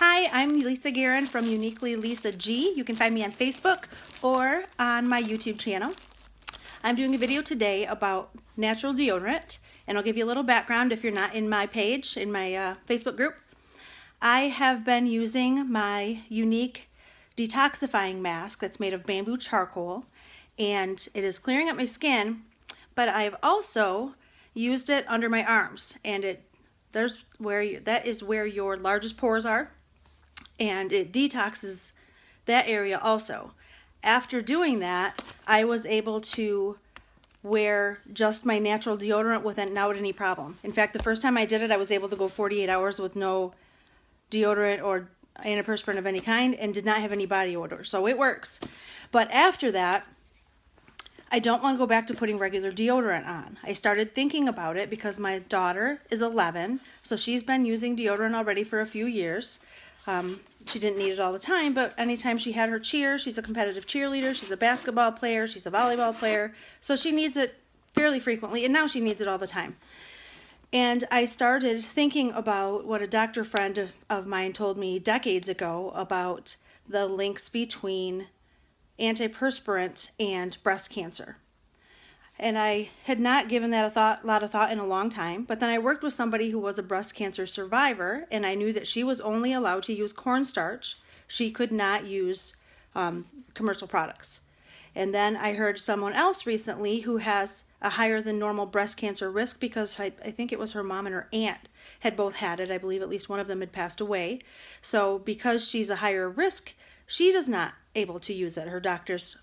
Hi, I'm Lisa Guerin from Uniquely Lisa G. You can find me on Facebook or on my YouTube channel. I'm doing a video today about natural deodorant, and I'll give you a little background if you're not in my page, in my Facebook group. I have been using my unique detoxifying mask that's made of bamboo charcoal, and it is clearing up my skin, but I've also used it under my arms, and that is where your largest pores are, and it detoxes that area also. After doing that, I was able to wear just my natural deodorant without any problem. In fact, the first time I did it, I was able to go 48 hours with no deodorant or antiperspirant of any kind and did not have any body odor. So it works. But after that, I don't want to go back to putting regular deodorant on. I started thinking about it because my daughter is 11, so she's been using deodorant already for a few years. She didn't need it all the time, but anytime she had her cheer, she's a competitive cheerleader, she's a basketball player, she's a volleyball player, so she needs it fairly frequently, and now she needs it all the time. And I started thinking about what a doctor friend of mine told me decades ago about the links between antiperspirant and breast cancer. And I had not given that a lot of thought in a long time, but then I worked with somebody who was a breast cancer survivor, and I knew that she was only allowed to use cornstarch. She could not use commercial products. And then I heard someone else recently who has a higher than normal breast cancer risk because I think it was her mom and her aunt had both had it. I believe at least one of them had passed away. So because she's a higher risk, she is not able to use it. Her doctors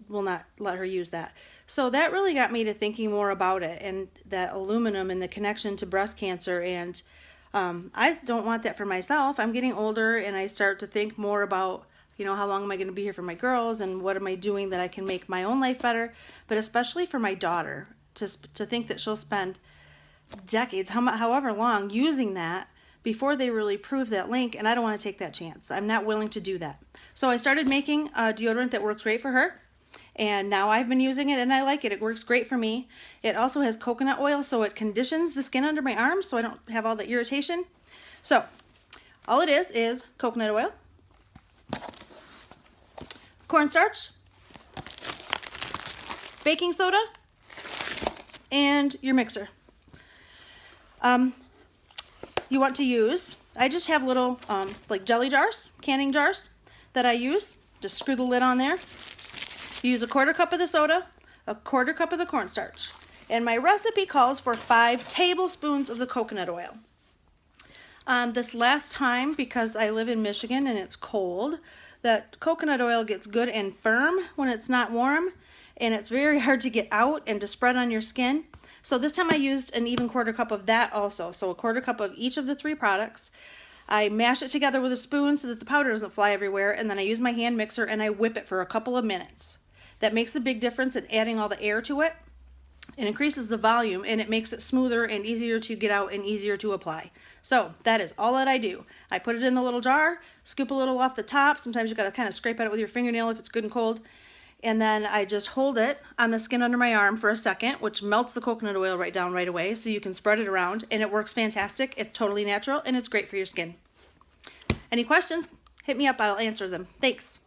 will not let her use that. So that really got me to thinking more about it and that aluminum and the connection to breast cancer. And I don't want that for myself. I'm getting older and I start to think more about, how long am I going to be here for my girls and what am I doing that I can make my own life better, but especially for my daughter, to think that she'll spend decades, however long, using that before they really prove that link, and I don't want to take that chance. I'm not willing to do that. So I started making a deodorant that works great for her, and now I've been using it and I like it. It works great for me. It also has coconut oil, so it conditions the skin under my arms so I don't have all the irritation. So all it is coconut oil, cornstarch, baking soda, and your mixer. You want to use, I just have little like jelly jars, canning jars that I use. Just screw the lid on there. You use a 1/4 cup of the soda, a 1/4 cup of the cornstarch. And my recipe calls for 5 tablespoons of the coconut oil. This last time, because I live in Michigan and it's cold, that coconut oil gets good and firm when it's not warm, and it's very hard to get out and to spread on your skin. So this time I used an even 1/4 cup of that also. So a 1/4 cup of each of the 3 products. I mash it together with a spoon so that the powder doesn't fly everywhere, and then I use my hand mixer and I whip it for a couple of minutes. That makes a big difference in adding all the air to it. It increases the volume and it makes it smoother and easier to get out and easier to apply. So that is all that I do. I put it in the little jar, scoop a little off the top. Sometimes you got to kind of scrape at it with your fingernail if it's good and cold. And then I just hold it on the skin under my arm for a second, which melts the coconut oil right down right away, so you can spread it around, and it works fantastic. It's totally natural and it's great for your skin. Any questions? Hit me up, I'll answer them. Thanks.